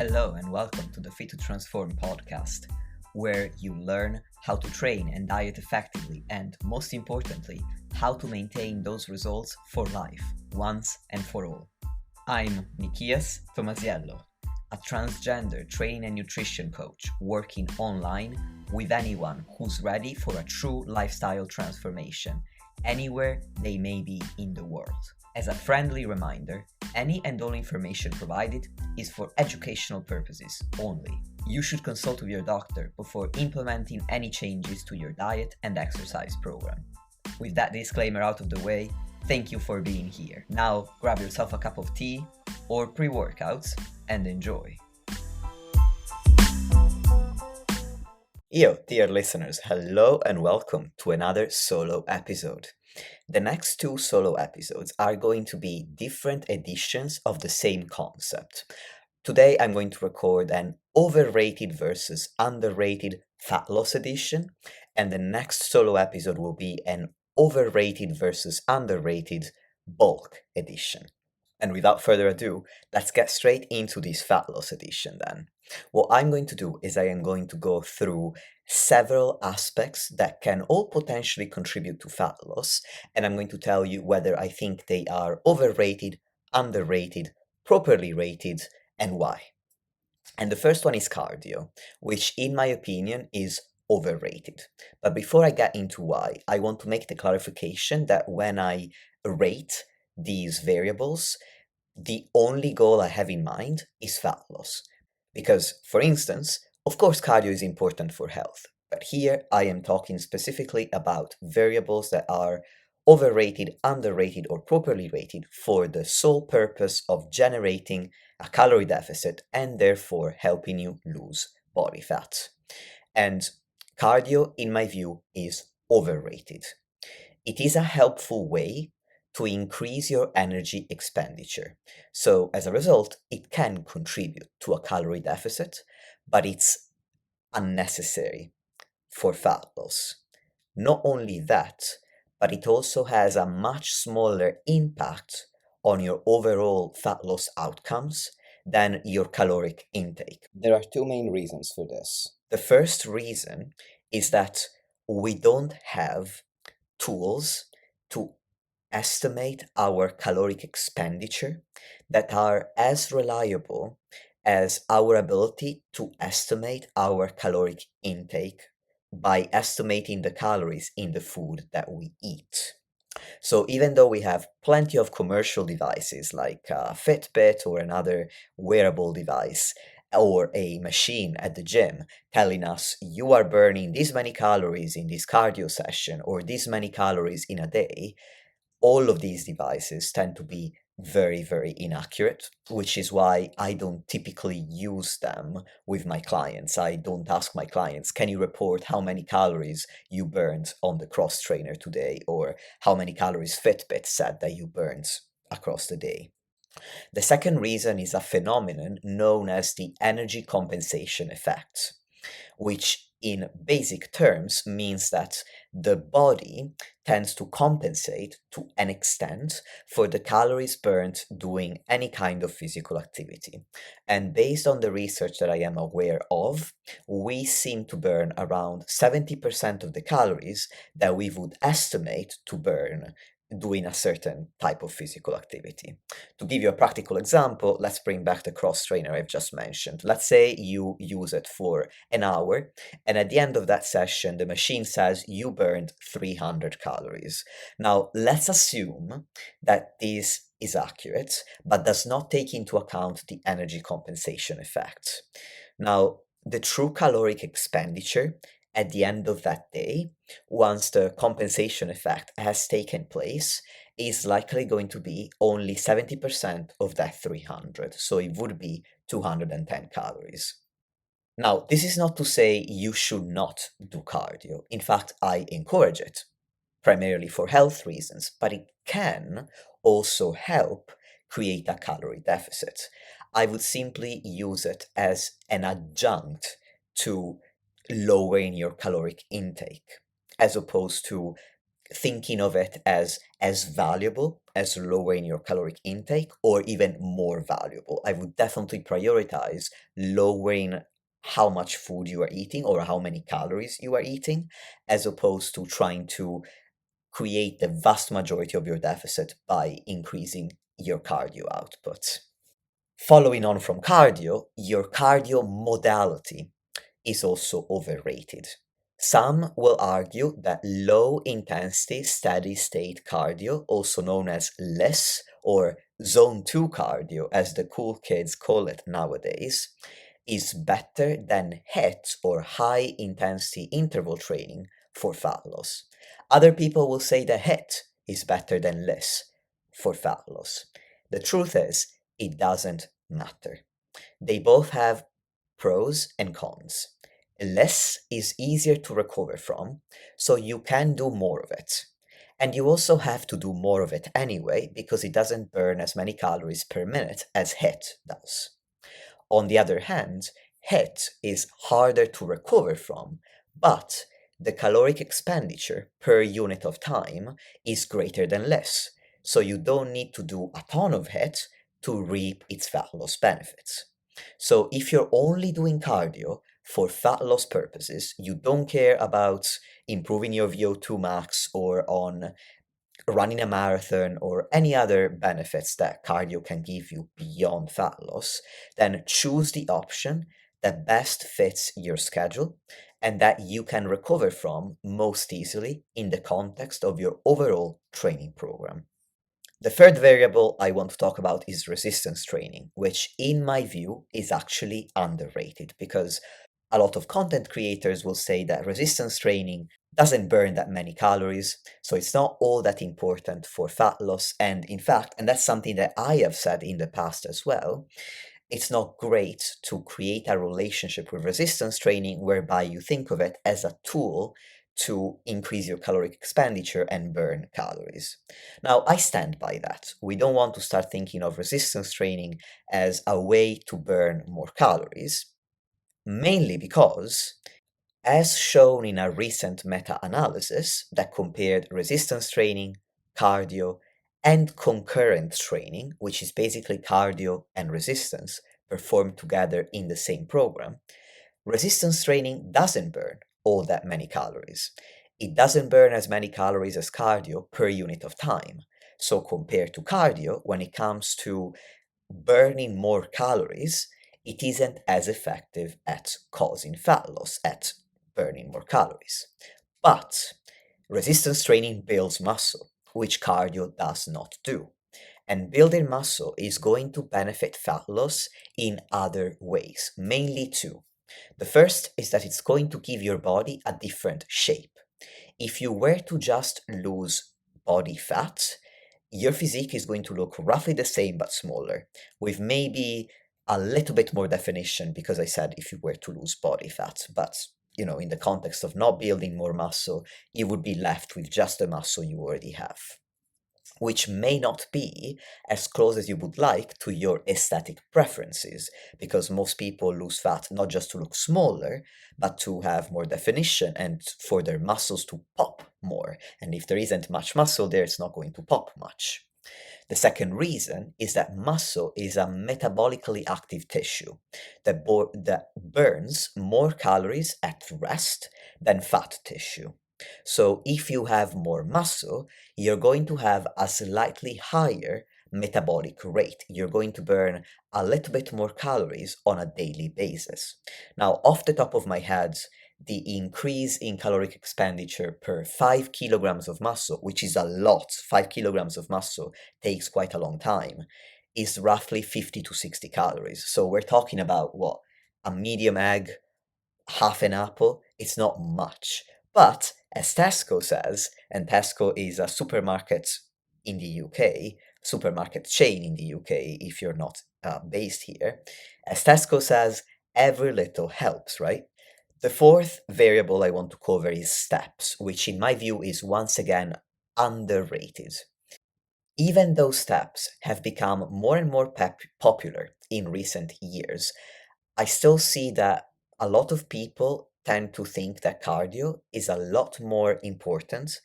Hello and welcome to the Fit to Transform podcast, where you learn how to train and diet effectively and, most importantly, how to maintain those results for life, once and for all. I'm Nikias Tomasiello, a transgender training and nutrition coach working online with anyone who's ready for a true lifestyle transformation, anywhere they may be in the world. As a friendly reminder, any and all information provided is for educational purposes only. You should consult with your doctor before implementing any changes to your diet and exercise program. With that disclaimer out of the way, thank you for being here. Now grab yourself a cup of tea or pre-workouts and enjoy. Yo, dear listeners, hello and welcome to another solo episode. The next two solo episodes are going to be different editions of the same concept. Today I'm going to record an overrated versus underrated fat loss edition, and the next solo episode will be an overrated versus underrated bulk edition. And without further ado, let's get straight into this fat loss edition then. What I'm going to do is I am going to go through several aspects that can all potentially contribute to fat loss, and I'm going to tell you whether I think they are overrated, underrated, properly rated, and why. And the first one is cardio, which in my opinion is overrated. But before I get into why, I want to make the clarification that when I rate these variables, the only goal I have in mind is fat loss. Because, for instance, of course cardio is important for health, but here I am talking specifically about variables that are overrated, underrated, or properly rated for the sole purpose of generating a calorie deficit and therefore helping you lose body fat. And cardio, in my view, is overrated. It is a helpful way to increase your energy expenditure. So as a result, it can contribute to a calorie deficit, but it's unnecessary for fat loss. Not only that, but it also has a much smaller impact on your overall fat loss outcomes than your caloric intake. There are two main reasons for this. The first reason is that we don't have tools to estimate our caloric expenditure that are as reliable as our ability to estimate our caloric intake by estimating the calories in the food that we eat. So even though we have plenty of commercial devices like a Fitbit or another wearable device or a machine at the gym telling us you are burning this many calories in this cardio session or this many calories in a day, all of these devices tend to be very, very inaccurate, which is why I don't typically use them with my clients. I don't ask my clients, can you report how many calories you burned on the cross trainer today, or how many calories Fitbit said that you burned across the day. The second reason is a phenomenon known as the energy compensation effect, which in basic terms means that the body tends to compensate to an extent for the calories burnt doing any kind of physical activity. And based on the research that I am aware of, we seem to burn around 70% of the calories that we would estimate to burn doing a certain type of physical activity. To give you a practical example, let's bring back the cross trainer I've just mentioned. Let's say you use it for an hour, and at the end of that session, the machine says you burned 300 calories. Now, let's assume that this is accurate, but does not take into account the energy compensation effect. Now, the true caloric expenditure at the end of that day, once the compensation effect has taken place, is likely going to be only 70% of that 300. So it would be 210 calories. Now, this is not to say you should not do cardio. In fact, I encourage it, primarily for health reasons, but it can also help create a calorie deficit. I would simply use it as an adjunct to lowering your caloric intake, as opposed to thinking of it as as valuable as lowering your caloric intake, or even more valuable. I would definitely prioritize lowering how much food you are eating or how many calories you are eating, as opposed to trying to create the vast majority of your deficit by increasing your cardio output. Following on from cardio, your cardio modality is also overrated. Some will argue that low intensity steady state cardio, also known as LISS or zone 2 cardio, as the cool kids call it nowadays, is better than HIIT or high intensity interval training for fat loss. Other people will say that HIIT is better than LISS for fat loss. The truth is, it doesn't matter. They both have pros and cons. Less is easier to recover from, so you can do more of it. And you also have to do more of it anyway because it doesn't burn as many calories per minute as HIIT does. On the other hand, HIIT is harder to recover from, but the caloric expenditure per unit of time is greater than less, so you don't need to do a ton of HIIT to reap its fat loss benefits. So if you're only doing cardio for fat loss purposes, you don't care about improving your VO2 max or on running a marathon or any other benefits that cardio can give you beyond fat loss, then choose the option that best fits your schedule and that you can recover from most easily in the context of your overall training program. The third variable I want to talk about is resistance training, which, in my view, is actually underrated because a lot of content creators will say that resistance training doesn't burn that many calories, so it's not all that important for fat loss. And in fact, and that's something that I have said in the past as well, it's not great to create a relationship with resistance training whereby you think of it as a tool to increase your caloric expenditure and burn calories. Now, I stand by that. We don't want to start thinking of resistance training as a way to burn more calories, mainly because, as shown in a recent meta analysis that compared resistance training, cardio, and concurrent training, which is basically cardio and resistance performed together in the same program, resistance training doesn't burn all that many calories. It doesn't burn as many calories as cardio per unit of time. So, compared to cardio, when it comes to burning more calories, it isn't as effective at causing fat loss, at burning more calories. But resistance training builds muscle, which cardio does not do. And building muscle is going to benefit fat loss in other ways, mainly two. The first is that it's going to give your body a different shape. If you were to just lose body fat, your physique is going to look roughly the same but smaller, with maybe a little bit more definition because I said if you were to lose body fat, but in the context of not building more muscle, you would be left with just the muscle you already have, which may not be as close as you would like to your aesthetic preferences, because most people lose fat not just to look smaller, but to have more definition and for their muscles to pop more. And if there isn't much muscle there, it's not going to pop much. The second reason is that muscle is a metabolically active tissue that burns more calories at rest than fat tissue. So if you have more muscle, you're going to have a slightly higher metabolic rate. You're going to burn a little bit more calories on a daily basis. Now, off the top of my head, the increase in caloric expenditure per 5 kilograms of muscle, which is a lot, 5 kilograms of muscle takes quite a long time, is roughly 50 to 60 calories. So we're talking about what? A medium egg, half an apple? It's not much. But as Tesco says, and Tesco is a supermarket in the UK, supermarket chain in the UK if you're not based here, as Tesco says, every little helps, right? The fourth variable I want to cover is steps, which in my view is once again underrated. Even though steps have become more and more popular in recent years, I still see that a lot of people tend to think that cardio is a lot more important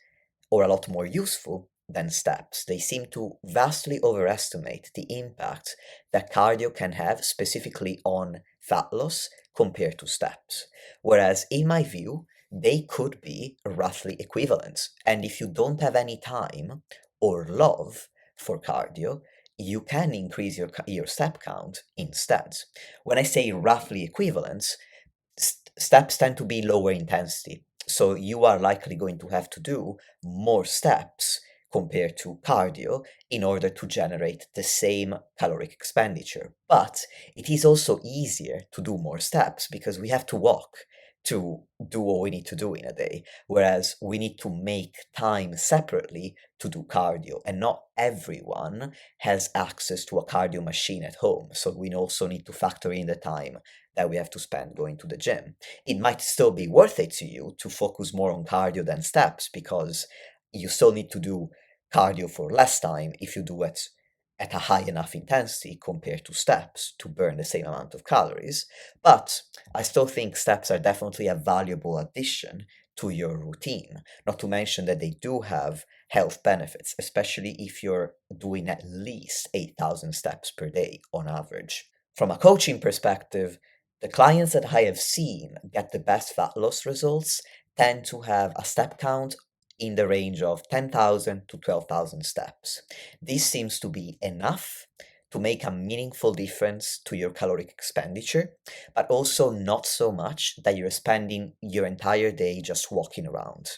or a lot more useful than steps. They seem to vastly overestimate the impact that cardio can have specifically on fat loss compared to steps. Whereas, in my view, they could be roughly equivalent. And if you don't have any time or love for cardio, you can increase your step count instead. When I say roughly equivalent, steps tend to be lower intensity. So you are likely going to have to do more steps compared to cardio in order to generate the same caloric expenditure. But it is also easier to do more steps because we have to walk to do what we need to do in a day, whereas we need to make time separately to do cardio, and not everyone has access to a cardio machine at home. So we also need to factor in the time that we have to spend going to the gym. It might still be worth it to you to focus more on cardio than steps because you still need to do cardio for less time if you do it at a high enough intensity compared to steps to burn the same amount of calories. But I still think steps are definitely a valuable addition to your routine, not to mention that they do have health benefits, especially if you're doing at least 8,000 steps per day on average. From a coaching perspective, the clients that I have seen get the best fat loss results tend to have a step count in the range of 10,000 to 12,000 steps. This seems to be enough to make a meaningful difference to your caloric expenditure, but also not so much that you're spending your entire day just walking around.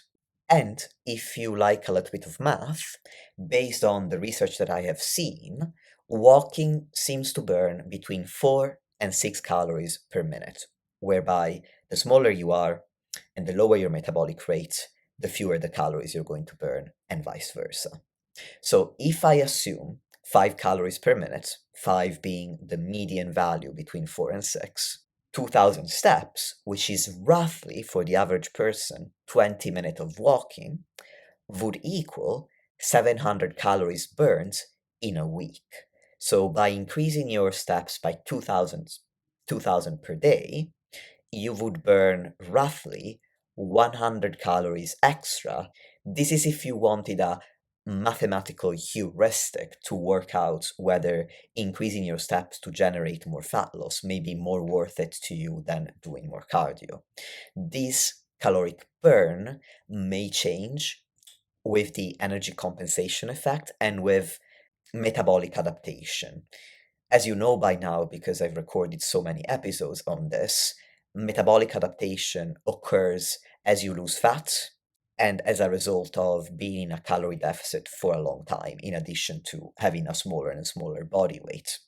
And if you like a little bit of math, based on the research that I have seen, walking seems to burn between 4 and 6 calories per minute, whereby the smaller you are and the lower your metabolic rate, the fewer the calories you're going to burn, and vice versa. So if I assume 5 calories per minute, 5 being the median value between 4 and 6, 2,000 steps, which is roughly for the average person 20 minutes of walking, would equal 700 calories burned in a week. So by increasing your steps by 2,000 per day, you would burn roughly 100 calories extra. This is if you wanted a mathematical heuristic to work out whether increasing your steps to generate more fat loss may be more worth it to you than doing more cardio. This caloric burn may change with the energy compensation effect and with metabolic adaptation. As you know by now, because I've recorded so many episodes on this, metabolic adaptation occurs as you lose fat and as a result of being in a calorie deficit for a long time, in addition to having a smaller and smaller body weight,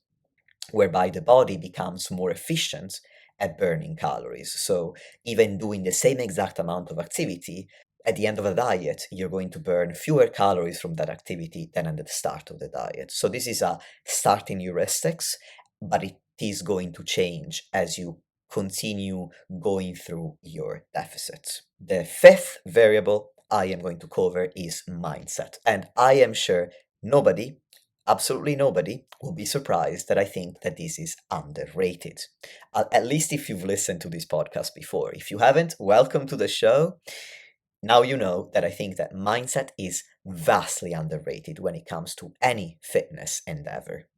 whereby the body becomes more efficient at burning calories. So even doing the same exact amount of activity, at the end of a diet, you're going to burn fewer calories from that activity than at the start of the diet. So this is a starting heuristics, but it is going to change as you continue going through your deficits. The fifth variable I am going to cover is mindset. And I am sure nobody, absolutely nobody, will be surprised that I think that this is underrated. At least if you've listened to this podcast before. If you haven't, welcome to the show. Now you know that I think that mindset is vastly underrated when it comes to any fitness endeavor.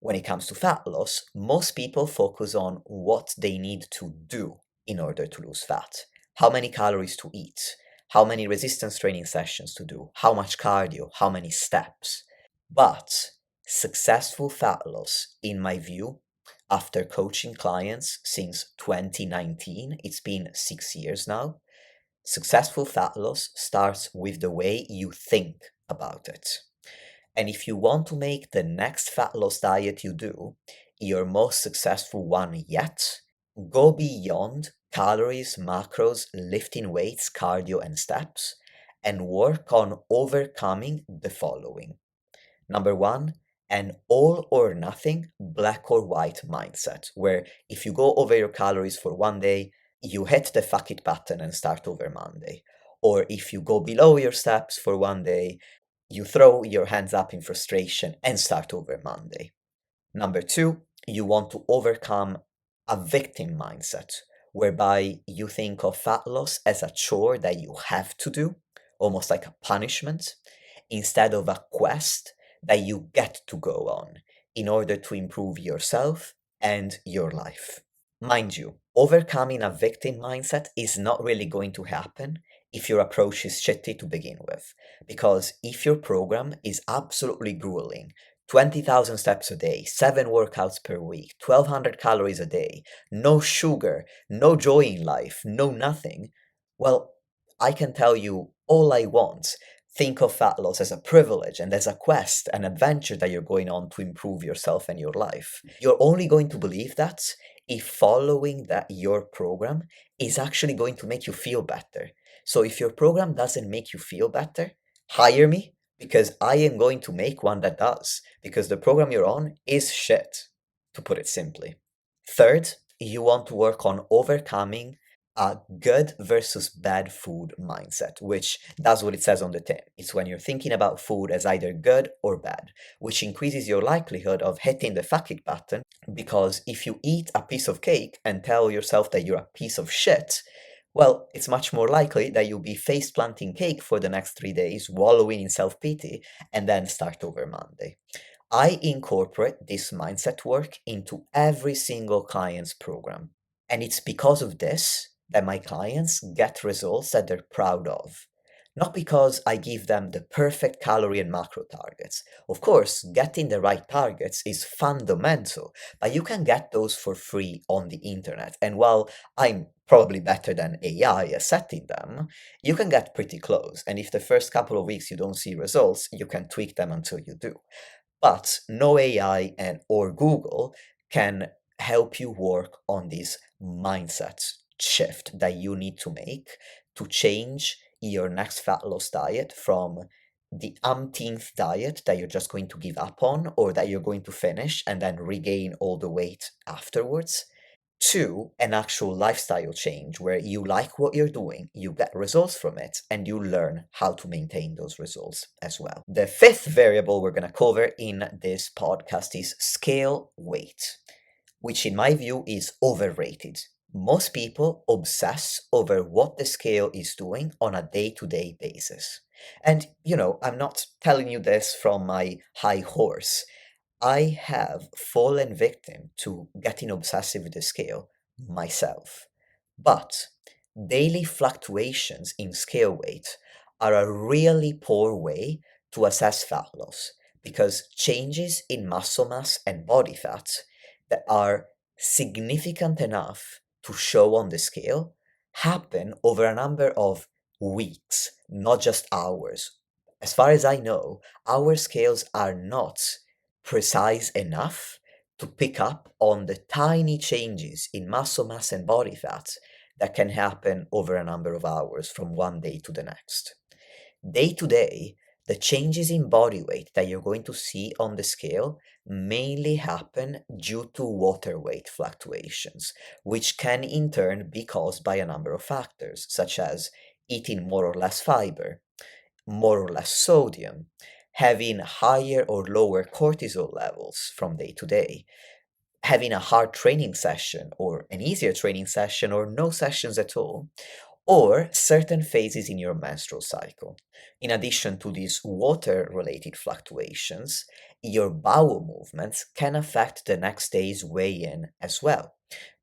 When it comes to fat loss, most people focus on what they need to do in order to lose fat. How many calories to eat, how many resistance training sessions to do, how much cardio, how many steps. But successful fat loss, in my view, after coaching clients since 2019, it's been 6 years now, successful fat loss starts with the way you think about it. And if you want to make the next fat loss diet you do your most successful one yet, go beyond calories, macros, lifting weights, cardio, and steps, and work on overcoming the following. Number one, an all or nothing, black or white mindset, where if you go over your calories for one day, you hit the fuck it button and start over Monday. Or if you go below your steps for one day, you throw your hands up in frustration and start over Monday. Number two, you want to overcome a victim mindset, whereby you think of fat loss as a chore that you have to do, almost like a punishment, instead of a quest that you get to go on in order to improve yourself and your life. Mind you, overcoming a victim mindset is not really going to happen if your approach is shitty to begin with. Because if your program is absolutely grueling, 20,000 steps a day, 7 workouts per week, 1,200 calories a day, no sugar, no joy in life, no nothing, well, I can tell you all I want. Think of fat loss as a privilege and as a quest, an adventure that you're going on to improve yourself and your life. You're only going to believe that if following that your program is actually going to make you feel better. So if your program doesn't make you feel better, hire me because I am going to make one that does, because the program you're on is shit, to put it simply. Third, you want to work on overcoming a good versus bad food mindset, which that's what it says on the tin. It's when you're thinking about food as either good or bad, which increases your likelihood of hitting the fuck it button, because if you eat a piece of cake and tell yourself that you're a piece of shit, well, it's much more likely that you'll be face planting cake for the next 3 days, wallowing in self pity, and then start over Monday. I incorporate this mindset work into every single client's program. And it's because of this that my clients get results that they're proud of. Not because I give them the perfect calorie and macro targets. Of course, getting the right targets is fundamental, but you can get those for free on the internet. And while I'm probably better than AI at setting them, you can get pretty close. And if the first couple of weeks you don't see results, you can tweak them until you do. But no AI and or Google can help you work on this mindset shift that you need to make to change your next fat loss diet from the umpteenth diet that you're just going to give up on or that you're going to finish and then regain all the weight afterwards to an actual lifestyle change where you like what you're doing, you get results from it, and you learn how to maintain those results as well. The fifth variable we're going to cover in this podcast is scale weight, which in my view is overrated. Most people obsess over what the scale is doing on a day to day basis. And, I'm not telling you this from my high horse. I have fallen victim to getting obsessive with the scale myself. But daily fluctuations in scale weight are a really poor way to assess fat loss because changes in muscle mass and body fat that are significant enough to show on the scale happen over a number of weeks, not just hours. As far as I know, our scales are not precise enough to pick up on the tiny changes in muscle mass and body fat that can happen over a number of hours from one day to the next. Day to day, the changes in body weight that you're going to see on the scale mainly happen due to water weight fluctuations, which can in turn be caused by a number of factors, such as eating more or less fiber, more or less sodium, having higher or lower cortisol levels from day to day, having a hard training session or an easier training session or no sessions at all, or certain phases in your menstrual cycle. In addition to these water related fluctuations, your bowel movements can affect the next day's weigh in as well.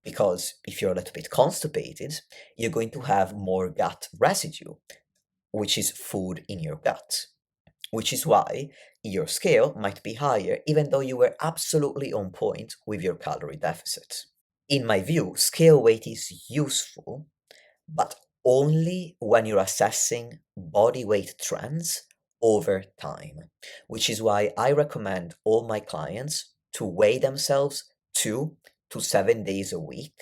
Because if you're a little bit constipated, you're going to have more gut residue, which is food in your gut, which is why your scale might be higher even though you were absolutely on point with your calorie deficit. In my view, scale weight is useful, but only when you're assessing body weight trends over time, which is why I recommend all my clients to weigh themselves 2 to 7 days a week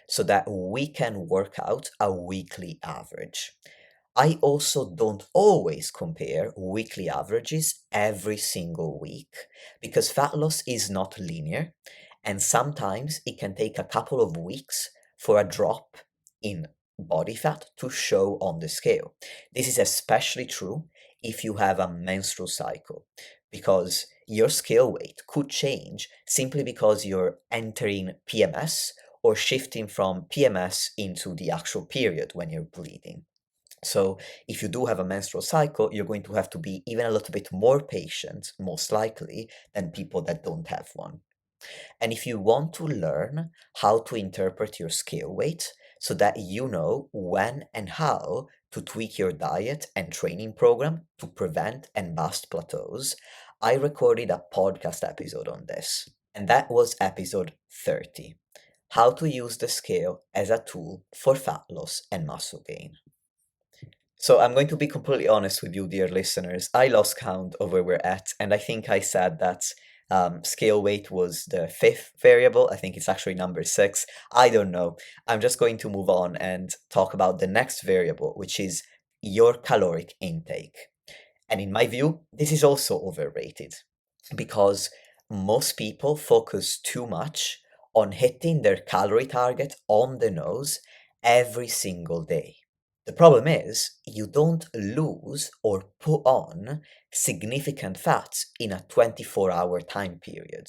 so that we can work out a weekly average. I also don't always compare weekly averages every single week because fat loss is not linear and sometimes it can take a couple of weeks for a drop in body fat to show on the scale. This is especially true if you have a menstrual cycle because your scale weight could change simply because you're entering PMS or shifting from PMS into the actual period when you're bleeding. So, if you do have a menstrual cycle, you're going to have to be even a little bit more patient, most likely, than people that don't have one. And if you want to learn how to interpret your scale weight so that you know when and how to tweak your diet and training program to prevent and bust plateaus, I recorded a podcast episode on this. And that was episode 30, how to use the scale as a tool for fat loss and muscle gain. So I'm going to be completely honest with you, dear listeners. I lost count of where we're at, and I think I said that scale weight was the fifth variable. I think it's actually number six. I don't know. I'm just going to move on and talk about the next variable, which is your caloric intake. And in my view, this is also overrated because most people focus too much on hitting their calorie target on the nose every single day. The problem is, you don't lose or put on significant fats in a 24-hour time period.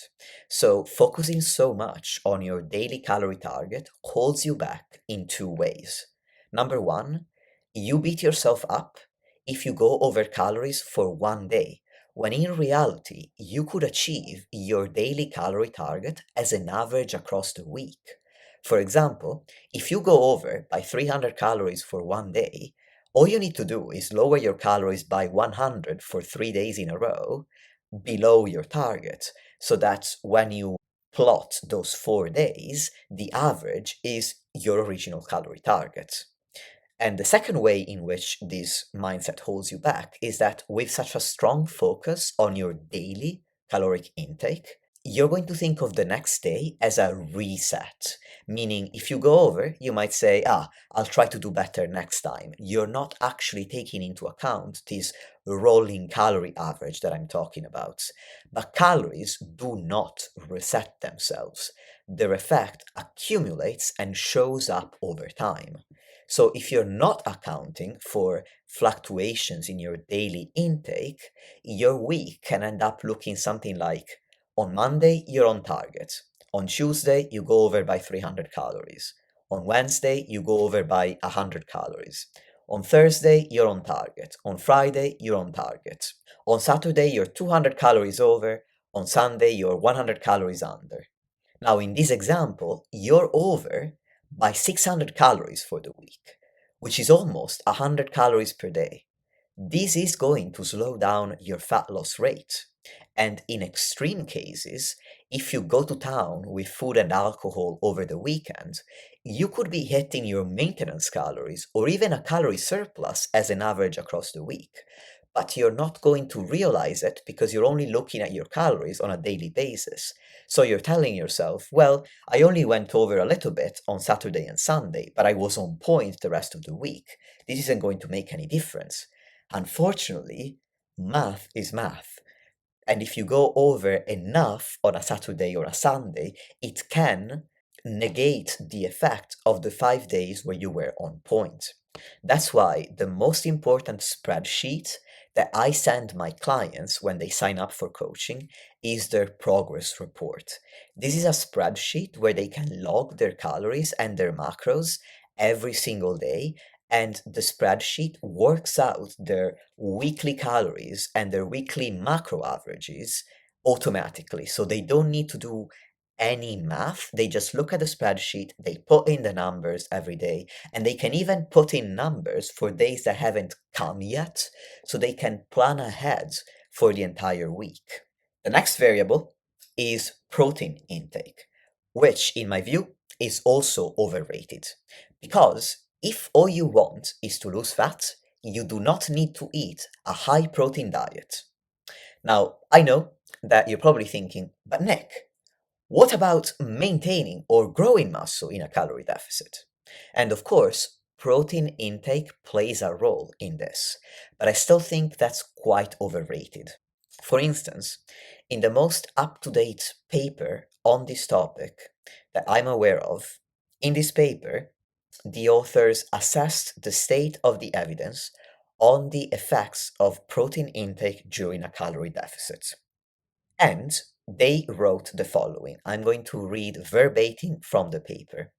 So, focusing so much on your daily calorie target holds you back in two ways. Number one, you beat yourself up if you go over calories for one day, when in reality, you could achieve your daily calorie target as an average across the week. For example, if you go over by 300 calories for one day, all you need to do is lower your calories by 100 for 3 days in a row below your target. So that when you plot those 4 days, the average is your original calorie target. And the second way in which this mindset holds you back is that with such a strong focus on your daily caloric intake, you're going to think of the next day as a reset. Meaning, if you go over, you might say, I'll try to do better next time. You're not actually taking into account this rolling calorie average that I'm talking about. But calories do not reset themselves. Their effect accumulates and shows up over time. So if you're not accounting for fluctuations in your daily intake, your week can end up looking something like on Monday, you're on target. On Tuesday, you go over by 300 calories. On Wednesday, you go over by 100 calories. On Thursday, you're on target. On Friday, you're on target. On Saturday, you're 200 calories over. On Sunday, you're 100 calories under. Now, in this example, you're over by 600 calories for the week, which is almost 100 calories per day. This is going to slow down your fat loss rate. And in extreme cases, if you go to town with food and alcohol over the weekend, you could be hitting your maintenance calories or even a calorie surplus as an average across the week. But you're not going to realize it because you're only looking at your calories on a daily basis. So you're telling yourself, well, I only went over a little bit on Saturday and Sunday, but I was on point the rest of the week. This isn't going to make any difference. Unfortunately, math is math. And if you go over enough on a Saturday or a Sunday, it can negate the effect of the 5 days where you were on point. That's why the most important spreadsheet that I send my clients when they sign up for coaching is their progress report. This is a spreadsheet where they can log their calories and their macros every single day, and the spreadsheet works out their weekly calories and their weekly macro averages automatically. So they don't need to do any math. They just look at the spreadsheet, they put in the numbers every day, and they can even put in numbers for days that haven't come yet, so they can plan ahead for the entire week. The next variable is protein intake, which, in my view, is also overrated. Because if all you want is to lose fat, you do not need to eat a high protein diet. Now, I know that you're probably thinking, but Nick, what about maintaining or growing muscle in a calorie deficit? And of course, protein intake plays a role in this, but I still think that's quite overrated. For instance, in the most up to date paper on this topic that I'm aware of, in this paper, the authors assessed the state of the evidence on the effects of protein intake during a calorie deficit. And they wrote the following. I'm going to read verbatim from the paper.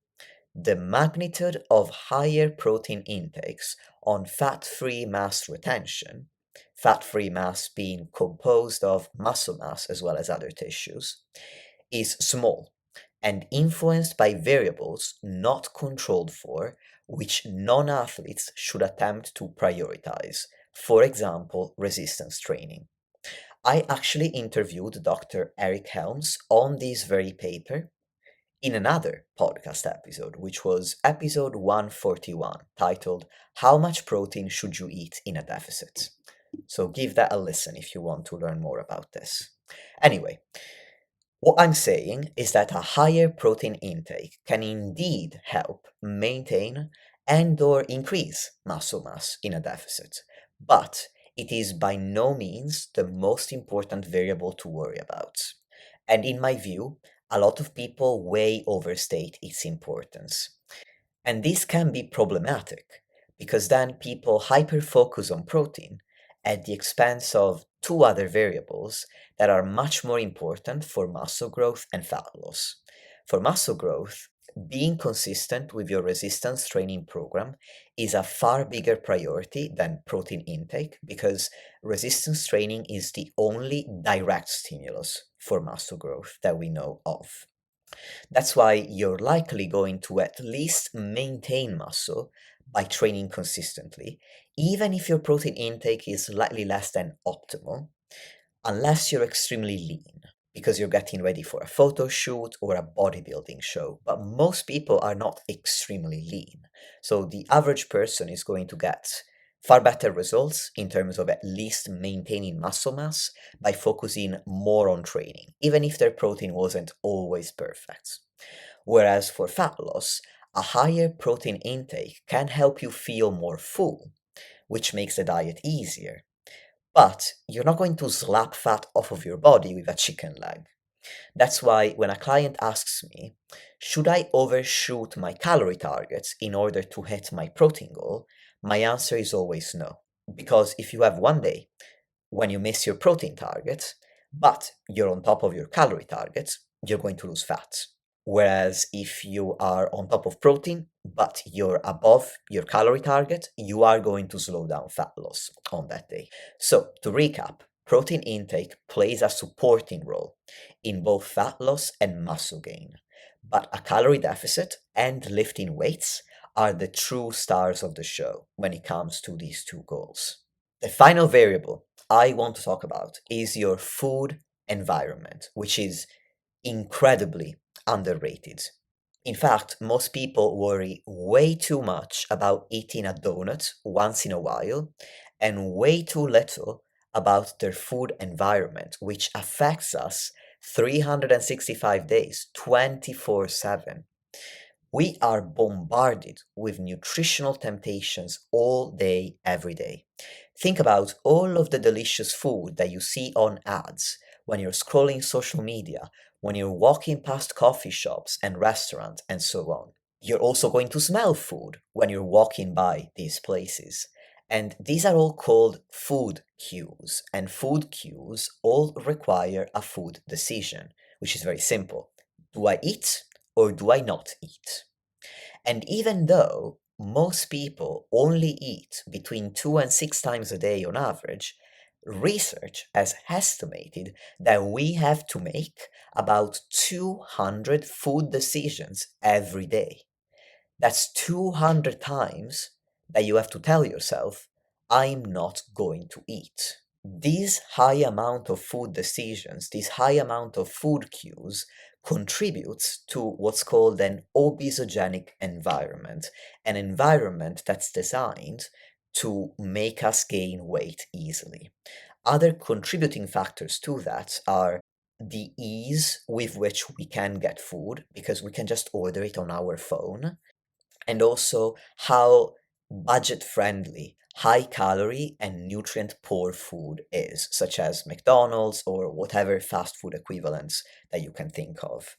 The magnitude of higher protein intakes on fat-free mass retention, fat-free mass being composed of muscle mass as well as other tissues, is small and influenced by variables not controlled for, which non-athletes should attempt to prioritize, for example, resistance training. I actually interviewed Dr. Eric Helms on this very paper in another podcast episode, which was episode 141, titled How Much Protein Should You Eat in a Deficit? So give that a listen if you want to learn more about this. Anyway, what I'm saying is that a higher protein intake can indeed help maintain and or increase muscle mass in a deficit, but it is by no means the most important variable to worry about. And in my view, a lot of people way overstate its importance. And this can be problematic because then people hyper focus on protein at the expense of two other variables that are much more important for muscle growth and fat loss. For muscle growth, being consistent with your resistance training program is a far bigger priority than protein intake because resistance training is the only direct stimulus for muscle growth that we know of. That's why you're likely going to at least maintain muscle by training consistently, even if your protein intake is slightly less than optimal, unless you're extremely lean because you're getting ready for a photo shoot or a bodybuilding show. But most people are not extremely lean. So the average person is going to get far better results in terms of at least maintaining muscle mass by focusing more on training, even if their protein wasn't always perfect. Whereas for fat loss, a higher protein intake can help you feel more full, which makes the diet easier. But you're not going to slap fat off of your body with a chicken leg. That's why when a client asks me, should I overshoot my calorie targets in order to hit my protein goal? My answer is always no. Because if you have one day when you miss your protein targets, but you're on top of your calorie targets, you're going to lose fat. Whereas if you are on top of protein, but you're above your calorie target, you are going to slow down fat loss on that day. So, to recap, protein intake plays a supporting role in both fat loss and muscle gain. But a calorie deficit and lifting weights are the true stars of the show when it comes to these two goals. The final variable I want to talk about is your food environment, which is incredibly underrated. In fact, most people worry way too much about eating a donut once in a while and way too little about their food environment, which affects us 365 days, 24/7. We are bombarded with nutritional temptations all day, every day. Think about all of the delicious food that you see on ads when you're scrolling social media, when you're walking past coffee shops and restaurants, and so on. You're also going to smell food when you're walking by these places. And these are all called food cues, and food cues all require a food decision, which is very simple. Do I eat or do I not eat? And even though most people only eat between 2 and 6 times a day on average, research has estimated that we have to make about 200 food decisions every day. That's 200 times that you have to tell yourself, I'm not going to eat. This high amount of food decisions, this high amount of food cues, contributes to what's called an obesogenic environment, an environment that's designed to make us gain weight easily. Other contributing factors to that are the ease with which we can get food, because we can just order it on our phone, and also how budget friendly, high calorie, and nutrient poor food is, such as McDonald's or whatever fast food equivalents that you can think of.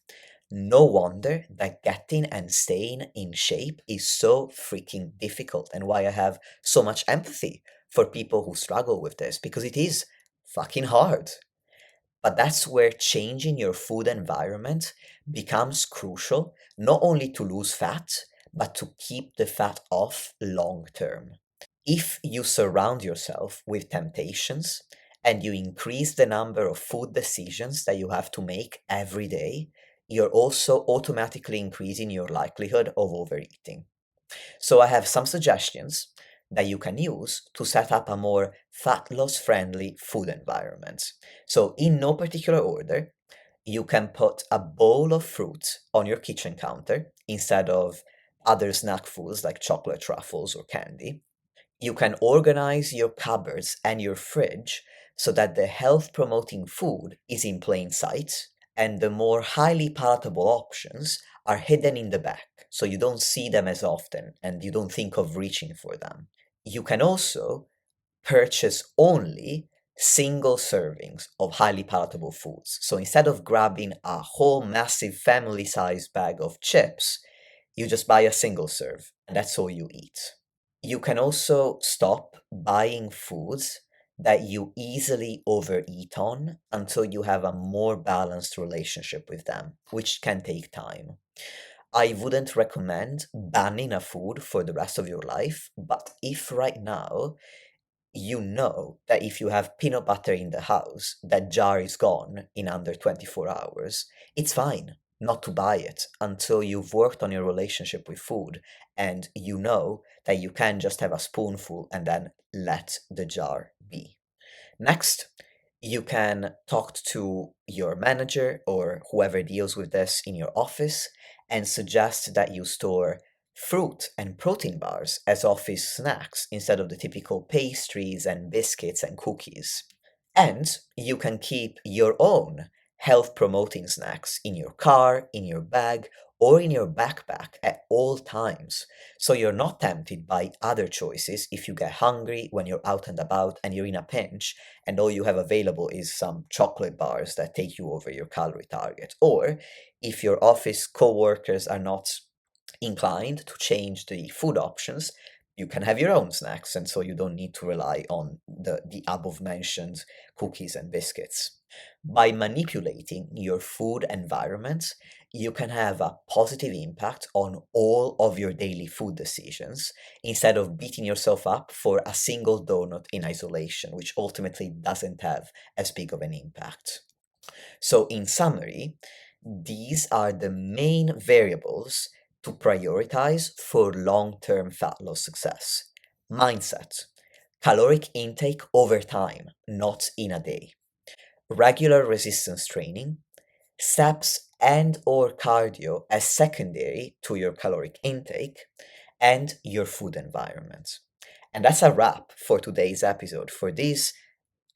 No wonder that getting and staying in shape is so freaking difficult, and why I have so much empathy for people who struggle with this, because it is fucking hard. But that's where changing your food environment becomes crucial, not only to lose fat, but to keep the fat off long term. If you surround yourself with temptations and you increase the number of food decisions that you have to make every day, you're also automatically increasing your likelihood of overeating. So I have some suggestions that you can use to set up a more fat loss friendly food environment. So in no particular order, you can put a bowl of fruit on your kitchen counter instead of other snack foods like chocolate truffles or candy. You can organize your cupboards and your fridge so that the health promoting food is in plain sight and the more highly palatable options are hidden in the back so you don't see them as often and you don't think of reaching for them. You can also purchase only single servings of highly palatable foods. So instead of grabbing a whole massive family sized bag of chips, you just buy a single serve and that's all you eat. You can also stop buying foods that you easily overeat on until you have a more balanced relationship with them, which can take time. I wouldn't recommend banning a food for the rest of your life, but if right now you know that if you have peanut butter in the house, that jar is gone in under 24 hours, it's fine not to buy it until you've worked on your relationship with food and you know that you can just have a spoonful and then let the jar be. Next, you can talk to your manager or whoever deals with this in your office and suggest that you store fruit and protein bars as office snacks instead of the typical pastries and biscuits and cookies. And you can keep your own health promoting snacks in your car, in your bag, or in your backpack at all times. So you're not tempted by other choices if you get hungry when you're out and about and you're in a pinch and all you have available is some chocolate bars that take you over your calorie target. Or if your office co-workers are not inclined to change the food options, you can have your own snacks, and so you don't need to rely on the above mentioned cookies and biscuits. By manipulating your food environment, you can have a positive impact on all of your daily food decisions instead of beating yourself up for a single donut in isolation, which ultimately doesn't have as big of an impact. So, in summary, these are the main variables to prioritize for long term fat loss success. Mindset, caloric intake over time, not in a day. Regular resistance training, steps and or cardio as secondary to your caloric intake, and your food environment. And that's a wrap for today's episode, for this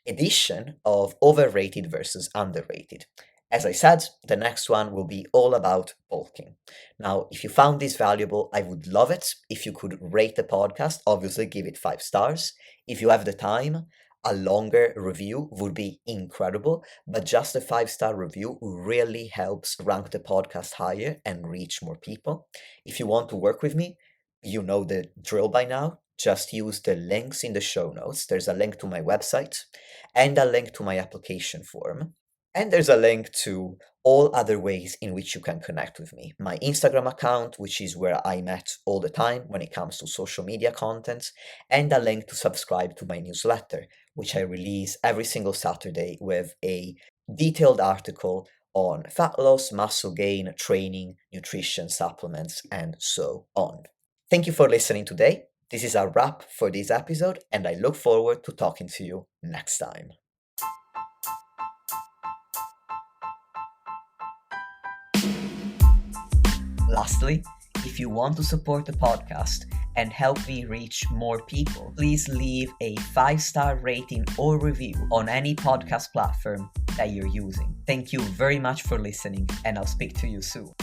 edition of Overrated versus Underrated. As I said, the next one will be all about bulking. Now, if you found this valuable, I would love it if you could rate the podcast, obviously give it 5 stars. If you have the time, a longer review would be incredible, but just a 5 star review really helps rank the podcast higher and reach more people. If you want to work with me, you know the drill by now. Just use the links in the show notes. There's a link to my website and a link to my application form. And there's a link to all other ways in which you can connect with me. My Instagram account, which is where I'm at all the time when it comes to social media content, and a link to subscribe to my newsletter, which I release every single Saturday with a detailed article on fat loss, muscle gain, training, nutrition, supplements, and so on. Thank you for listening today. This is a wrap for this episode, and I look forward to talking to you next time. Lastly, if you want to support the podcast and help me reach more people, please leave a 5 star rating or review on any podcast platform that you're using. Thank you very much for listening, and I'll speak to you soon.